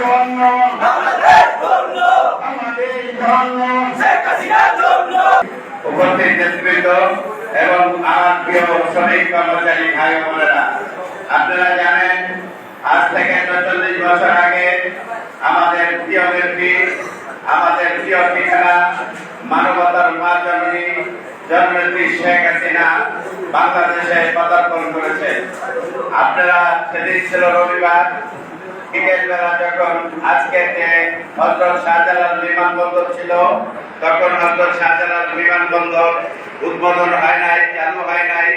জন্য আমাদের জন্য উপস্থিত নেতৃবৃন্দ এবং আমার প্রিয় শ্রমিক কর্মচারী ভাই বোনেরা, আপনারা জানেন আজ থেকে ৪৪ বছর আগে আমাদের প্রিয় নেত্রী, আমাদের প্রিয় ঠিকানা, মানবতার মা জননী জননেত্রী শেখ হাসিনা বাংলাদেশে পদার্পণ করেছে। আপনারা সেদিন ছিল রবিবার বিকেল বেলা, যখন আজকে যে হযরত শাহজালাল বিমানবন্দর ছিল, তখন হযরত শাহজালাল বিমানবন্দর উদ্বোধন হয় নাই, চালু হয় নাই।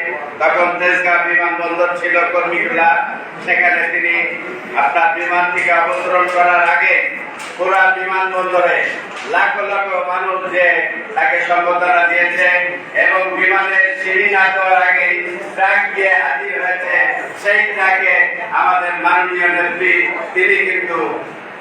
তখন তেজগাঁও বিমানবন্দর ছিল কর্মীগুলা, সেখানে তিনি আপনার বিমান থেকে অবতরণ করার আগে পুরা বিমানবন্দরে লাখ লাখ মানুষ যে তাকে সম্বর্ধনা দিয়েছে এবং বিমানের সিঁড়ি না দেওয়ার আগে ট্রাক দিয়ে হাজির হয়েছে। সেই ট্রাকে আমাদের মাননীয় নেত্রী তিনি কিন্তু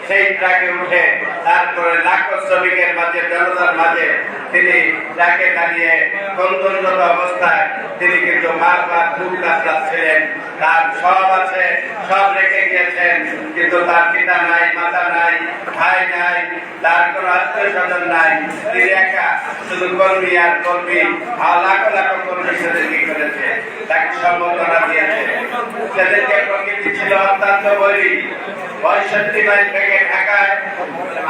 সেই ট্রাকে উঠে তারপরে লাখ শ্রমিকের মাঝে, জনতার মাঝে তিনি ট্রাকে দাঁড়িয়ে কন্দনরত অবস্থায় তিনি কিন্তু বারবার দুঃখ ছিলেন। তার সব আছে, সব রেখে গিয়েছেন, কিন্তু তার পিতা নাই, মাতা নাই, ভাই নাই, তার কোন আত্মীয় স্বজন নাই। তিনি একা শুধু কর্মী আর কর্মী, আর লাখ লাখ কর্মী সেদিনকে করেছে, তাকে সম্বর্ধনা দিয়েছে। সেদিনকে প্রকৃতি ছিল অত্যন্ত বলি। ৬৫ মাইল থেকে ঢাকায়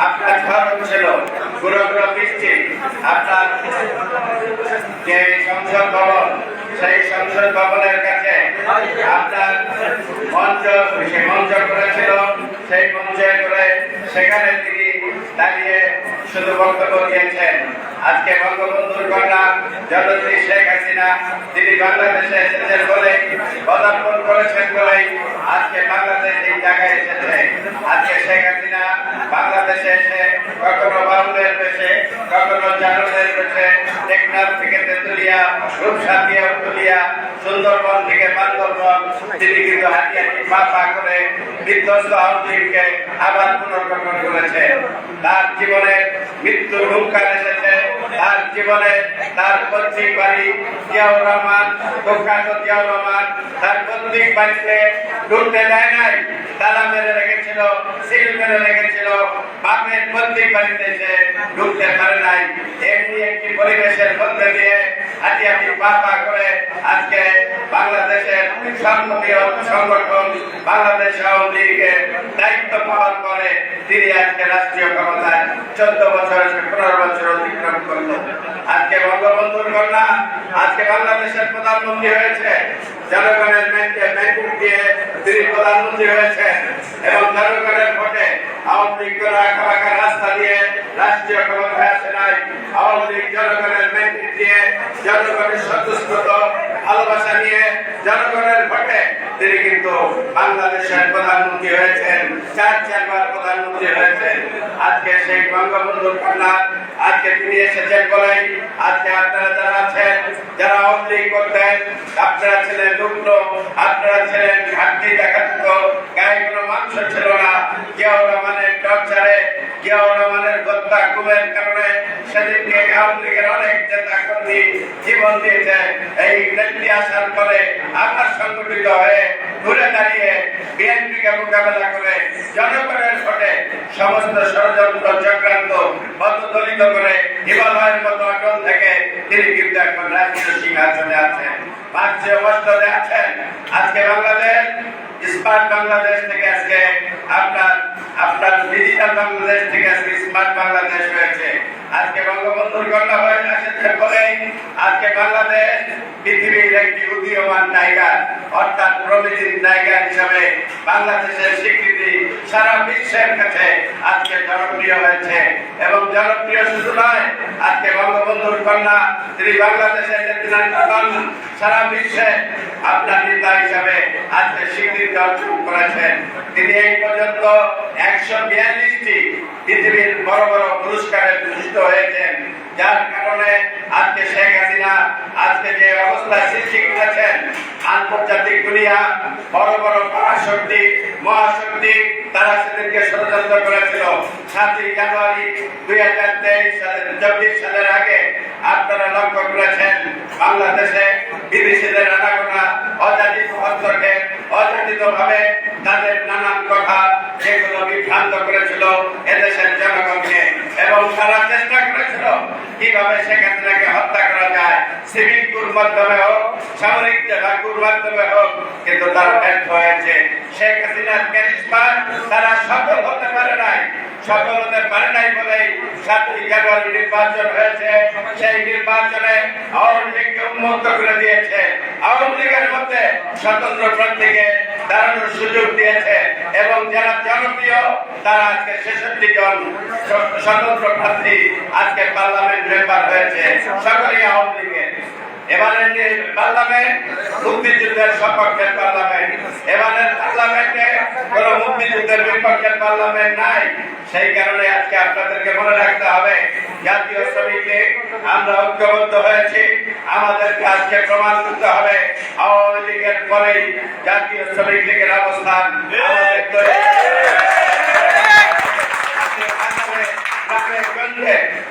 আপনার ঘর ছিল গুঁড়ো গুঁড়ো বৃষ্টি। আপনার যে সংসদ ভবন, সেই সংসদ ভবনের কাছে আপনার মঞ্চ করেছিল। সেই মঞ্চে করে সেখানে তিনি দাঁড়িয়ে শুধু বক্তব্য দিয়েছেন। আজকে বঙ্গবন্ধুর কন্যা জননেত্রী শেখ হাসিনা তিনি বাংলাদেশে এসেছেন বলে, পদার্পণ করেছেন বলে আজকে বাংলাদেশ এই জায়গায় এসেছে। আজকে শেখ হাসিনা বাংলাদেশে এসে কখনো বাউলের বেশে, কখনো জানুদের বেশে, টেকনাফ থেকে তেতুলিয়া, রূপসা দিয়ে উতুলিয়া, সুন্দরবন থেকে বান্দরবন তিনি কিন্তু হাঁটি হাঁটি পা পা করে বিধ্বস্ত আউটলিংকে আবার পুনর্গঠন করেছে। তার জীবনে মৃত্যুর হুঙ্কার এসেছে। তার জীবনে তার পৈতৃক বাড়ি জিয়াউর রহমান, প্রখ্যাত জিয়াউর রহমান তার পৈতৃক বাড়িতে ঢুকতে দেয় নাই, তালা মেরে রেখেছিল, সিল মেরে রেখেছিল। বাপের পৈতৃক বাড়িতে এসে ঢুকতে পারে নাই। এমনি একটি পরিবেশের মধ্যে দিয়ে হাঁটি হাঁটি পা পা করে আজকে বাংলাদেশের সর্ববৃহৎ সংগঠন বাংলাদেশ আওয়ামী লীগের দায়িত্ব পালন করে তিনি আজকে রাষ্ট্রীয় ক্ষমতায় 14 বছর 15 বছর অতিক্রম করলো। আজকে বঙ্গবন্ধুর কন্যা আজকে বাংলাদেশের প্রধানমন্ত্রী হয়েছে। জনগণের ম্যান্ডেট দিয়ে তিনি প্রধানমন্ত্রী হয়েছেন এবং জনগণের ভোটে আওয়ামী লীগ রাখা রাস্তা দিয়ে রাষ্ট্রীয় ক্ষমতায় আসে নাই। আওয়ামী লীগ জনগণের ম্যান্ডেট দিয়ে, জনগণের স্বতঃস্ফূর্ত ভালোবাসা নিয়ে, জনগণের ভোটে তিনি কিন্তু বাংলাদেশের প্রধানমন্ত্রী হয়েছেন, 4বার প্রধানমন্ত্রী হয়েছেন। আজকে সেই বঙ্গবন্ধুর কন্যা আজকে তিনি এসেছেন বলেই আজকে আপনারা যারা আছেন, যারা আওয়ামী লীগ করতেন, আপনারা ছিলেন দুগ্ন, আপনারা ছিলেন ঘাটতি দেখাত, গায়ে কোনো মাংস ছিল না। জিয়াউর রহমানের টর্চারে, জিয়াউর রহমানের হত্যা গুমের কারণে সেদিনকে আওয়ামী লীগের অনেক নেতা কর্মী জীবন দিয়েছে। এই নেত্রী আসার পরে আমরা সংগঠিত হয়ে ঘুরে দাঁড়িয়ে বিএনপিকে মোকাবেলা করে জনগণের ভোটে সমস্ত ষড়যন্ত্র চক্রান্ত পদদলিত করে হিমালয়ের মতো অটল থেকে তিনি কিন্তু এখন রাষ্ট্রীয় সিংহাসনে আছেন, রাষ্ট্রীয় মস্তদে আছেন। আজকে বাংলাদেশ স্মার্ট বাংলাদেশ থেকে আজকে আপনার ডিজিটাল বাংলাদেশ থেকে আজকে স্মার্ট বাংলাদেশ হয়েছে। আজকে বঙ্গবন্ধুর কন্যা হয়ে এসেছেন বলে আজকে বাংলাদেশ পৃথিবীর একটি উদীয়মান টাইগার, অর্থাৎ প্রবৃদ্ধির টাইগার হিসাবে বাংলাদেশের স্বীকৃতি সারা বিশ্বের কাছে আজকে জনপ্রিয় হয়েছে। এবং জনপ্রিয় শুধু নয়, আজকে বঙ্গবন্ধুর কন্যা তিনি বাংলাদেশের সারা বিশ্বে আপনার নেতা হিসাবে আজকে স্বীকৃতি অর্জন করেছেন। তিনি এই পর্যন্ত 142টি পৃথিবীর বড় বড় পুরস্কারে ভূষিত হয়েছেন, যার কারণে আজকে শেখ হাসিনা আজকে যে অবস্থায় সৃষ্টি করেছেন, আন্তর্জাতিক দুনিয়া বড় বড় পরাশক্তি মহাশক্তি তারা সেদিনকে ষড়যন্ত্র করেছিল। 7ই জানুয়ারি 2024 সালের আগে আপনারা লক্ষ্য করেছেন বাংলাদেশে বিদেশিদের আনাগোনা অযাচিত হস্তক্ষেপ, অযাচিত ভাবে তাদের নানান কথা যেগুলো বিভ্রান্ত করেছিল এদেশের জনগণকে এবং তারা চেষ্টা করেছিল কিভাবে শেখ হাসিনাকে হত্যা করা যায়, সিভিল কুর মাধ্যমে হোক, সামরিক কুর মাধ্যমে হোক, কিন্তু তারা ব্যর্থ হয়েছে। শেখ হাসিনার ক্যারিশমা তারা সফল হতে পারে নাই। সফল হতে পারে নাই বলেই 7ই জানুয়ারি নির্বাচন হয়েছে। সেই নির্বাচনে আওয়ামী লীগকে উন্মুক্ত করে দিয়েছে। আওয়ামী লীগের মধ্যে স্বতন্ত্র প্রার্থীকে দাঁড়ানোর সুযোগ দিয়েছে এবং যারা জনপ্রিয় তারা আজকে 66 জন স্বতন্ত্র প্রার্থী আজকে পার্লামেন্ট মেম্বার হয়েছে সকলেই আওয়ামী লীগের। এবারের পার্লামেন্ট মুক্তিযুদ্ধের সপক্ষের পার্লামেন্ট, এবারের পার্লামেন্টে কোন মুক্তিযুদ্ধের বিপক্ষের পার্লামেন্ট নাই। সেই কারণে আজকে আপনাদেরকে মনে রাখতে হবে জাতীয় শ্রমিক লীগ আমরা ঐক্যবদ্ধ হয়েছি। আমাদেরকে আজকে প্রমাণ করতে হবে আওয়ামী লীগের পরেই জাতীয় শ্রমিক লীগের অবস্থান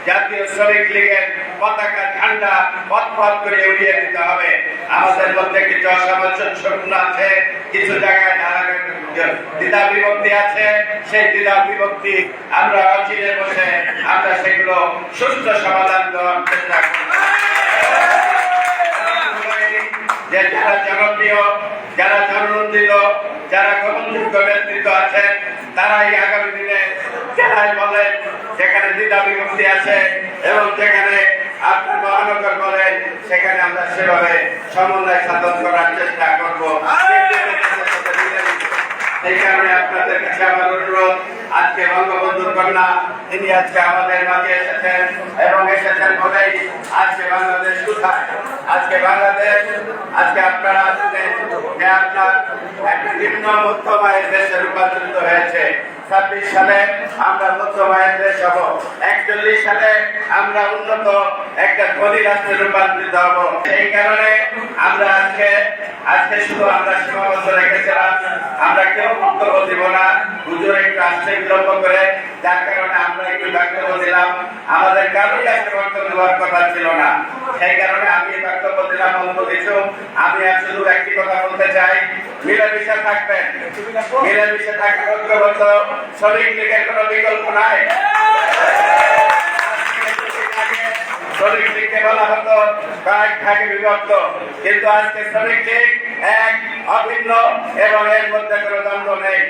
জাতীয় শ্রমিক লীগের পতাকা ঝান্ডা পথ করে উড়িয়ে দিতে হবে। আমাদের মধ্যে কিছু অসামঞ্জস্যপূর্ণ আছে, কিছু জায়গায় দ্বিধা বিভক্তি আছে। সেই দ্বিধা বিভক্তি আমরা অচিরে বসে আমরা সেগুলো সুস্থ সমাধান দেওয়ার চেষ্টা করব। যে যারা জনপ্রিয়, যারা জননন্দিত, যারা গ্রহণযোগ্য ব্যক্তিত্ব আছেন তারাই আগামী দিনে জেলায় বলেন যেখানে দ্বিধা বিভক্তি আছে এবং যেখানে আপনার মহানগর বলেন সেখানে আমরা সেভাবে সমন্বয় সাধন করার চেষ্টা করবো। এই কারণে আপনাদের কাছে আমার অনুরোধ, আজকে বঙ্গবন্ধুর কন্যা তিনি আজকে আমাদের মাঝে এসেছেন এবং এসেছেন বলেই আজকে বাংলাদেশ কোথায়, আজকে বাংলাদেশ আজকে আপনারা জানেন যে আপনার একটা নিম্ন মধ্যমায়ের দেশে রূপান্তরিত হয়েছে। 26 সালে আমরা মধ্যমায়ের দেশ হব, 41 সালে আমরা উন্নত একটা ধনী রাষ্ট্রে রূপান্তরিত হব। এই কারণে আমরা আজকে শুধু আমরা সীমাবদ্ধ রেখেছিলাম, আমরা কেউ বক্তব্য দিব না, হুজুর একটু আসতে বিলম্ব করে, যার কারণে আমরা একটু বক্তব্য দিলাম। আমাদের কারোই একটা বক্তব্য দেওয়ার কথা ছিল না, সেই কারণে আমি বক্তব্য দিলাম অল্প কিছু। আমি আর শুধু একটি কথা বলতে চাই, মিলেমিশে থাকবেন, মিলেমিশে থাকবে ঐক্যবদ্ধ শ্রমিক লীগের কোনো বিকল্প নাই। শ্রমিক লীগকে বলা হতো কয়েক ভাগে বিভক্ত, কিন্তু আজকে শ্রমিক লীগ এক, অভিন্ন এবং এর মধ্যে কোনো দ্বন্দ্ব নেই।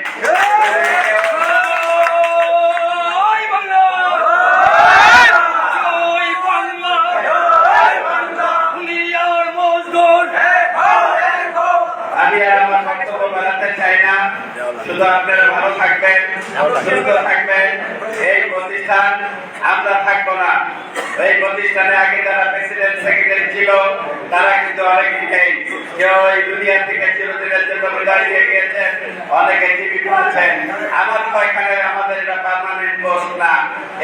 আমি আর আমার বক্তব্য বাড়াতে চাই না, শুধু আপনারা ভালো থাকবেন, সুস্থ থাকবেন। এই প্রতিষ্ঠান আমরা থাকবো না। এই প্রতিষ্ঠানে আগে যারা প্রেসিডেন্ট সেক্রেটারি ছিল তারা কিন্তু অনেকেই নেই, কেউ এই দুনিয়া থেকে চিরদিনের জন্য বিদায় দিয়ে গিয়েছেন, অনেকে জীবিত আছেন। আমার তো এখানে আমাদের এটা পার্মানেন্ট পোস্ট না,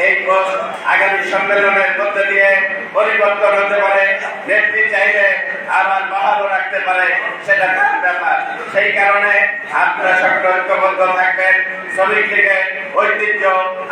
এই পোস্ট আগামী সম্মেলনের মধ্যে দিয়ে পরিবর্তন হতে পারে, নেত্রী চাইলে আবার বহালও রাখতে পারে, সেটা ব্যাপার। সেই কারণে আপনারা সকলে ঐক্যবদ্ধ থাকবেন। শ্রমিক লীগের ঐতিহ্য,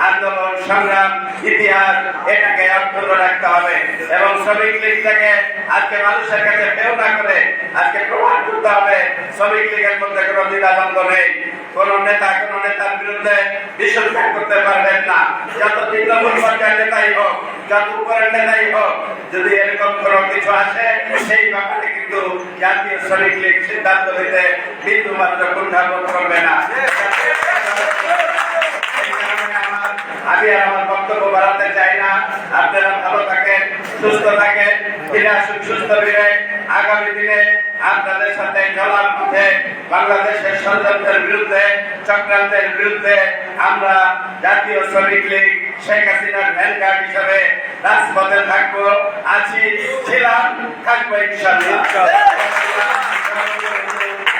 আন্দোলন, সংগ্রাম, ইতিহাস এটাকে অক্ষুণ্ণ রাখতে হবে এবং শ্রমিক লীগ থেকে আজকে মানুষের কাছে পেও না করে আজকে প্রমাণ করতে হবে শ্রমিক লীগের মধ্যে কোনো দ্বিধাদ্বন্দ্ব নেই। কোন নেতার বিরুদ্ধে বিসর্জন করতে পারবেন না, যত তৃণমূল পর্যায়ের নেতাই হোক, যত উপরের নেতাই হোক, যদি এরকম কোনো কিছু আসে সেই ব্যাপারে কিন্তু জাতীয় শ্রমিক লীগ সিদ্ধান্ত নিতে বিন্দু মাত্র কুণ্ঠাবোধ করবে না। আমি আমার বক্তব্য বাড়াতে চাই না। আপনারা ভালো থাকেন, সুস্থ থাকেন, ফিরে আসুন সুস্থ ফিরে। আগামী দিনে আপনাদের সাথে চলার পথে বাংলাদেশের ষড়যন্ত্রের বিরুদ্ধে, চক্রান্তের বিরুদ্ধে আমরা জাতীয় শ্রমিক লীগ শেখ হাসিনার ভ্যানগার্ড হিসাবে রাজপথে থাকবো, আছি, ছিলাম, থাকবো ইনশাআল্লাহ।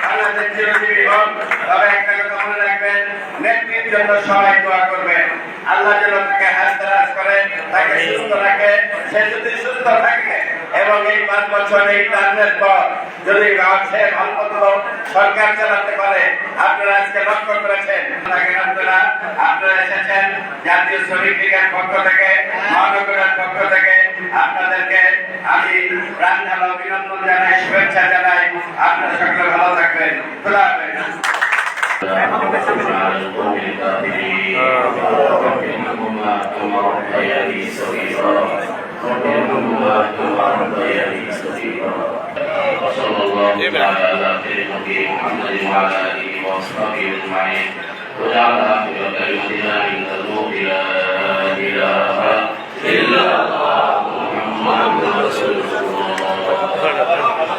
বাংলাদেশ চিরজীবী হোক। তবে একটা কথা মনে রাখবেন, নেত্রীর জন্য সবাই দোয়া করবেন। আল্লাহ যেন তাকে হাত-দারাজ করে, তাকে সুস্থ রাখে। সে যদি সুস্থ থাকে এবং এই 5 বছর এই টার্মের পর যদি সে ভালো সরকার চালাতে পারে, আপনারা আজকে লক্ষ্য করেছেন, আপনারা এসেছেন জাতীয় শ্রমিক লীগের পক্ষ থেকে, মহানগরের পক্ষ থেকে আপনাদেরকে আমি প্রাণ ঢালা অভিনন্দন জানাই, শুভেচ্ছা জানাই। আপনারা সকলে ভালো থাকবেন। খোদা হাফেজ। على القوم الكافرين ربهما كما ربياني صغيرا ربهما كما ربياني صغيرا وصلى الله تعالى على خير خلقه محمد وعلى اله واصحابه اجمعين وجعل اخر كلمتنا من الموت لا